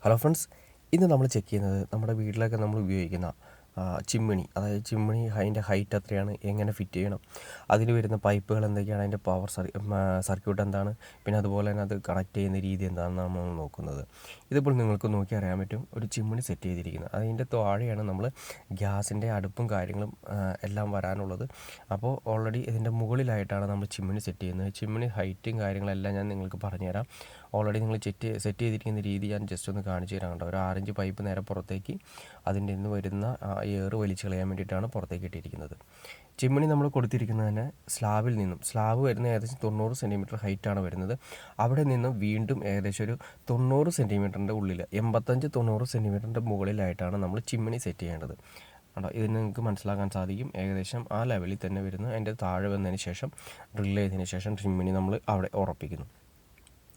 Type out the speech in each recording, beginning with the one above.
Hello friends, ഇന്ന് നമ്മൾ check ചെയ്യുന്നത് നമ്മുടെ വീട്ടിലൊക്കെ നമ്മൾ ഉപയോഗിക്കുന്ന ചിമ്മിണി, അതായത് ചിമ്മിണി അതിൻ്റെ ഹൈറ്റ് എത്രയാണ്, എങ്ങനെ ഫിറ്റ് ചെയ്യണം, അതിന് വരുന്ന പൈപ്പുകൾ എന്തൊക്കെയാണ്, അതിൻ്റെ പവർ സർക്യൂട്ട് എന്താണ്, പിന്നെ അതുപോലെ തന്നെ അത് കണക്ട് ചെയ്യുന്ന രീതി എന്താണെന്ന് നമ്മൾ നോക്കുന്നത്. ഇതിപ്പോൾ നിങ്ങൾക്ക് നോക്കി അറിയാൻ പറ്റും, ഒരു ചിമ്മിണി സെറ്റ് ചെയ്തിരിക്കുന്നത്. അതിൻ്റെ താഴെയാണ് നമ്മൾ ഗ്യാസിൻ്റെ അടുപ്പും കാര്യങ്ങളും എല്ലാം വരാനുള്ളത്. അപ്പോൾ ഓൾറെഡി ഇതിൻ്റെ മുകളിലായിട്ടാണ് നമ്മൾ ചിമ്മിണി സെറ്റ് ചെയ്യുന്നത്. ചിമ്മിണി ഹൈറ്റും കാര്യങ്ങളെല്ലാം ഞാൻ നിങ്ങൾക്ക് പറഞ്ഞുതരാം. ഓൾറെഡി നിങ്ങൾ സെറ്റ് ചെയ്തിരിക്കുന്ന രീതി ഞാൻ ജസ്റ്റ് ഒന്ന് കാണിച്ചു തരാം. കേട്ടോ, ഒരു 6 ഇഞ്ച് പൈപ്പ് നേരെ പുറത്തേക്ക് അതിൻ്റെ നിന്ന് വരുന്ന എയർ വലിച്ചു കളയാൻ വേണ്ടിയിട്ടാണ് പുറത്തേക്ക് ഇട്ടിരിക്കുന്നത്. ചിമ്മിണി നമ്മൾ കൊടുത്തിരിക്കുന്നത് തന്നെ സ്ലാബ് വരുന്ന ഏകദേശം 90 സെൻറ്റിമീറ്റർ ഹൈറ്റാണ് വരുന്നത്. അവിടെ നിന്നും വീണ്ടും ഏകദേശം ഒരു 90 സെൻറ്റിമീറ്ററിൻ്റെ ഉള്ളിൽ 85-90 സെൻറ്റിമീറ്ററിൻ്റെ മുകളിലായിട്ടാണ് നമ്മൾ ചിമ്മിണി സെറ്റ് ചെയ്യേണ്ടത്. കേട്ടോ, ഇതിന് നിങ്ങൾക്ക് മനസ്സിലാക്കാൻ സാധിക്കും. ഏകദേശം ആ ലെവലിൽ തന്നെ വരുന്നു. അതിൻ്റെ താഴെ വന്നതിന് ശേഷം ഡ്രിൽ ചെയ്തതിന് ശേഷം ചിമ്മിണി നമ്മൾ അവിടെ ഉറപ്പിക്കുന്നു.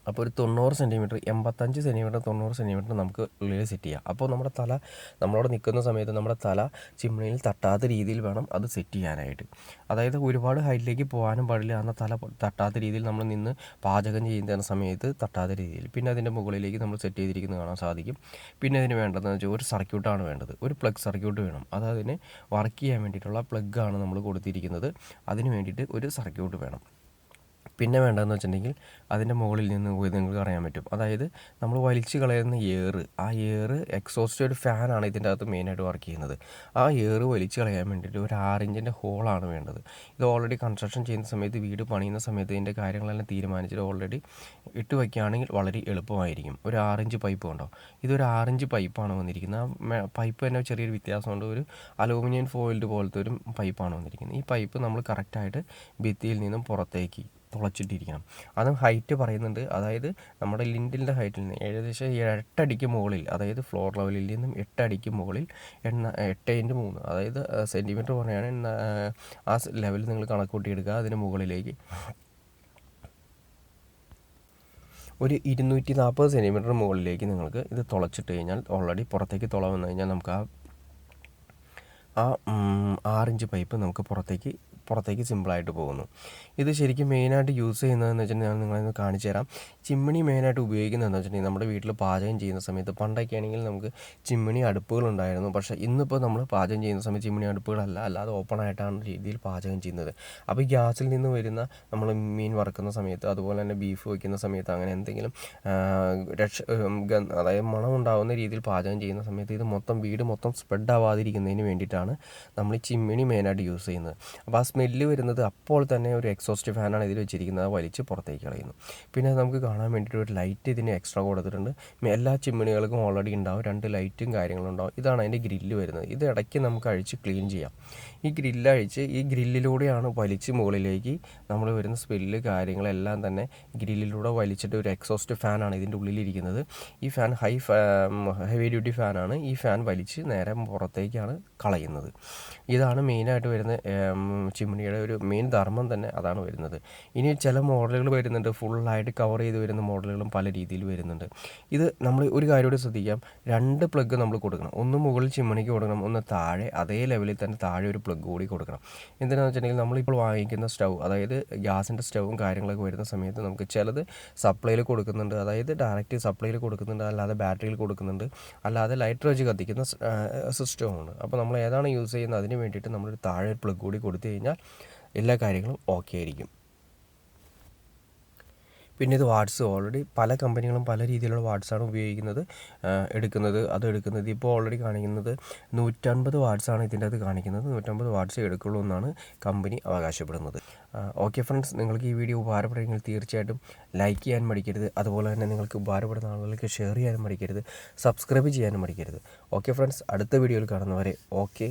അപ്പോൾ ഒരു 90 സെൻറ്റിമീറ്റർ, 85 സെൻറ്റിമീറ്റർ, 90 സെൻറ്റിമീറ്റർ നമുക്ക് ഉള്ളിൽ സെറ്റ് ചെയ്യാം. അപ്പോൾ നമ്മുടെ തല നമ്മളവിടെ നിൽക്കുന്ന സമയത്ത് നമ്മുടെ തല ചിമ്മിണിയിൽ തട്ടാത്ത രീതിയിൽ വേണം അത് സെറ്റ് ചെയ്യാനായിട്ട്. അതായത് ഒരുപാട് ഹൈറ്റിലേക്ക് പോകാനും പാടില്ല, എന്നാൽ തല തട്ടാത്ത രീതിയിൽ നമ്മൾ നിന്ന് പാചകം ചെയ്യുന്ന സമയത്ത് തട്ടാത്ത രീതിയിൽ. പിന്നെ അതിൻ്റെ മുകളിലേക്ക് നമ്മൾ സെറ്റ് ചെയ്തിരിക്കുന്നത് കാണാൻ സാധിക്കും. പിന്നെ അതിന് വേണ്ടതെന്ന് വെച്ചാൽ ഒരു സർക്യൂട്ടാണ് വേണ്ടത്, ഒരു പ്ലഗ് സർക്യൂട്ട് വേണം. അത് അതിനെ വർക്ക് ചെയ്യാൻ വേണ്ടിയിട്ടുള്ള പ്ലഗ്ഗാണ് നമ്മൾ കൊടുത്തിരിക്കുന്നത്. അതിന് വേണ്ടിയിട്ട് ഒരു സർക്യൂട്ട് വേണം. പിന്നെ വേണ്ടതെന്ന് വെച്ചിട്ടുണ്ടെങ്കിൽ അതിൻ്റെ മുകളിൽ നിന്ന് നിങ്ങൾക്ക് അറിയാൻ പറ്റും, അതായത് നമ്മൾ വലിച്ചു കളയുന്ന ആ എയർ എക്സോസ്റ്റ് ഒരു ഫാനാണ് ഇതിൻ്റെ അകത്ത് മെയിനായിട്ട് വർക്ക് ചെയ്യുന്നത്. ആ എയർ വലിച്ചു കളയാൻ വേണ്ടിയിട്ട് ഒരു 6 ഇഞ്ചിൻ്റെ ഹോളാണ് വേണ്ടത്. ഇത് ഓൾറെഡി കൺസ്ട്രക്ഷൻ ചെയ്യുന്ന സമയത്ത്, വീട് പണിയുന്ന സമയത്ത് ഇതിൻ്റെ കാര്യങ്ങളെല്ലാം തീരുമാനിച്ചിട്ട് ഓൾറെഡി ഇട്ട് വയ്ക്കുകയാണെങ്കിൽ വളരെ എളുപ്പമായിരിക്കും. ഒരു 6 ഇഞ്ച് പൈപ്പ് കണ്ടോ, ഇതൊരു 6 ഇഞ്ച് പൈപ്പാണ് വന്നിരിക്കുന്നത്. ആ പൈപ്പ് തന്നെ ചെറിയൊരു വ്യത്യാസമുണ്ട്, ഒരു അലൂമിനിയം ഫോയിൽഡ് പോലത്തെ ഒരു പൈപ്പാണ് വന്നിരിക്കുന്നത്. ഈ പൈപ്പ് നമ്മൾ കറക്റ്റായിട്ട് ഭിത്തിയിൽ നിന്നും പുറത്തേക്ക് തുളച്ചിട്ടിരിക്കണം. അതും ഹൈറ്റ് പറയുന്നുണ്ട്, അതായത് നമ്മുടെ ലിൻഡിലിൻ്റെ ഹൈറ്റിൽ നിന്ന് ഏകദേശം 8 അടിക്ക് മുകളിൽ, അതായത് ഫ്ലോർ ലെവലിൽ നിന്നും 8 അടിക്ക് മുകളിൽ 8x3, അതായത് സെൻറ്റിമീറ്റർ പറയുകയാണ്. ആ ലെവലിൽ നിങ്ങൾ കണക്ക് കൂട്ടിയെടുക്കുക. അതിന് മുകളിലേക്ക് ഒരു 240 സെൻറ്റിമീറ്റർ മുകളിലേക്ക് നിങ്ങൾക്ക് ഇത് തുളച്ചിട്ട് കഴിഞ്ഞാൽ, ഓൾറെഡി പുറത്തേക്ക് തുള വന്നു കഴിഞ്ഞാൽ നമുക്ക് ആ 6 ഇഞ്ച് പൈപ്പ് നമുക്ക് പുറത്തേക്ക് സിമ്പിളായിട്ട് പോകുന്നു. ഇത് ശരിക്കും മെയിനായിട്ട് യൂസ് ചെയ്യുന്നതെന്ന് വെച്ചിട്ടുണ്ടെങ്കിൽ ഞാൻ നിങ്ങളെ കാണിച്ചു തരാം. ചിമ്മിണി മെയിനായിട്ട് ഉപയോഗിക്കുന്നതെന്ന് വെച്ചിട്ടുണ്ടെങ്കിൽ നമ്മുടെ വീട്ടിൽ പാചകം ചെയ്യുന്ന സമയത്ത്, പണ്ടൊക്കെ ആണെങ്കിൽ നമുക്ക് ചിമ്മിണി അടുപ്പുകളുണ്ടായിരുന്നു. പക്ഷേ ഇന്നിപ്പോൾ നമ്മൾ പാചകം ചെയ്യുന്ന സമയത്ത് ചിമ്മിണി അടുപ്പുകളല്ല, അല്ലാതെ ഓപ്പൺ ആയിട്ടാണ് രീതിയിൽ പാചകം ചെയ്യുന്നത്. അപ്പോൾ ഈ ഗ്യാസിൽ നിന്ന് വരുന്ന നമ്മൾ മീൻ വറുക്കുന്ന സമയത്ത്, അതുപോലെ തന്നെ ബീഫ് വയ്ക്കുന്ന സമയത്ത്, അങ്ങനെ എന്തെങ്കിലും അതായത് മണം ഉണ്ടാകുന്ന രീതിയിൽ പാചകം ചെയ്യുന്ന സമയത്ത് വീട് മൊത്തം സ്പ്രെഡ് ആവാതിരിക്കുന്നതിന് വേണ്ടിയിട്ടാണ് നമ്മൾ ഈ ചിമ്മിണി മെയിനായിട്ട് യൂസ് ചെയ്യുന്നത്. അപ്പോൾ ആ സ്മെല്ല് വരുന്നത് അപ്പോൾ തന്നെ ഒരു എക്സോസ്റ്റ് ഫാനാണ് ഇതിൽ വെച്ചിരിക്കുന്നത്, അത് വലിച്ച് പുറത്തേക്ക് കളയുന്നു. പിന്നെ നമുക്ക് കാണാൻ വേണ്ടിയിട്ട് ഒരു ലൈറ്റ് ഇതിന് എക്സ്ട്രാ കൊടുത്തിട്ടുണ്ട്. എല്ലാ ചിമ്മിണികൾക്കും ഓൾറെഡി ഉണ്ടാവും 2 ലൈറ്റും കാര്യങ്ങളും ഉണ്ടാവും. ഇതാണ് അതിൻ്റെ ഗ്രില്ല് വരുന്നത്. ഇത് ഇടയ്ക്ക് നമുക്ക് അഴിച്ച് ക്ലീൻ ചെയ്യാം. ഈ ഗ്രില്ലഴിച്ച് ഈ ഗ്രില്ലിലൂടെയാണ് വലിച്ച് മുകളിലേക്ക് നമ്മൾ വരുന്ന സ്മെല്ല് കാര്യങ്ങളെല്ലാം തന്നെ ഗ്രില്ലിലൂടെ വലിച്ചിട്ട്, ഒരു എക്സോസ്റ്റ് ഫാനാണ് ഇതിൻ്റെ ഉള്ളിലിരിക്കുന്നത്. ഈ ഫാൻ ഹെവി ഡ്യൂട്ടി ഫാനാണ്. ഈ ഫാൻ വലിച്ച് നേരെ പുറത്തേക്കാണ് കളയുന്നത്. ഇതാണ് മെയിനായിട്ട് വരുന്ന ചിമ്മിണിയുടെ ഒരു മെയിൻ ധർമ്മം തന്നെ അതാണ് വരുന്നത്. ഇനി ചില മോഡലുകൾ വരുന്നുണ്ട്, ഫുള്ളായിട്ട് കവർ ചെയ്ത് വരുന്ന മോഡലുകളും പല രീതിയിൽ വരുന്നുണ്ട്. ഇത് നമ്മൾ ഒരു കാര്യം കൂടി ശ്രദ്ധിക്കാം, 2 പ്ലഗ് നമ്മൾ കൊടുക്കണം. ഒന്ന് മുകളിൽ ചിമ്മിണിക്ക് കൊടുക്കണം, ഒന്ന് താഴെ അതേ ലെവലിൽ തന്നെ താഴെ ഒരു പ്ലഗ് കൂടി കൊടുക്കണം. എന്തിനാണെന്ന് വെച്ചിട്ടുണ്ടെങ്കിൽ നമ്മളിപ്പോൾ വാങ്ങിക്കുന്ന സ്റ്റൗ, അതായത് ഗ്യാസിൻ്റെ സ്റ്റൗവും കാര്യങ്ങളൊക്കെ വരുന്ന സമയത്ത് നമുക്ക് ചിലത് സപ്ലൈയിൽ കൊടുക്കുന്നുണ്ട്, അതായത് ഡയറക്റ്റ് സപ്ലൈയിൽ കൊടുക്കുന്നുണ്ട്, അല്ലാതെ ബാറ്ററിയിൽ കൊടുക്കുന്നുണ്ട്, അല്ലാതെ ലൈറ്റർ വെച്ച് കത്തിക്കുന്ന സിസ്റ്റവുമുണ്ട്. അപ്പോൾ നമ്മൾ ഏതാണ് യൂസ് ചെയ്യുന്നത് അതിന് വേണ്ടിയിട്ട് നമ്മളൊരു താഴെ പ്ലഗ് കൂടി കൊടുത്തു കഴിഞ്ഞാൽ എല്ലാ കാര്യങ്ങളും ഓക്കെ ആയിരിക്കും. പിന്നെ ഇത് വാട്ട്സ്, ഓൾറെഡി പല കമ്പനികളും പല രീതിയിലുള്ള വാട്ട്സാണ് ഉപയോഗിക്കുന്നത്, എടുക്കുന്നത്. ഇപ്പോൾ ഓൾറെഡി കാണിക്കുന്നത് 150 വാട്ട്സാണ് ഇതിൻ്റെ അത് കാണിക്കുന്നത്. 150 വാട്ട്സ് എടുക്കുള്ളൂ എന്നാണ് കമ്പനി അവകാശപ്പെടുന്നത്. ഓക്കെ ഫ്രണ്ട്സ്, നിങ്ങൾക്ക് ഈ വീഡിയോ ഉപകാരപ്പെടുമെങ്കിൽ തീർച്ചയായിട്ടും ലൈക്ക് ചെയ്യാൻ മടിക്കരുത്. അതുപോലെ തന്നെ നിങ്ങൾക്ക് ഉപകാരപ്പെടുന്ന ആളുകൾക്ക് ഷെയർ ചെയ്യാനും മടിക്കരുത്, സബ്സ്ക്രൈബ് ചെയ്യാനും മടിക്കരുത്. ഓക്കെ ഫ്രണ്ട്സ്, അടുത്ത വീഡിയോയിൽ കാണുന്നവരെ ഓക്കെ.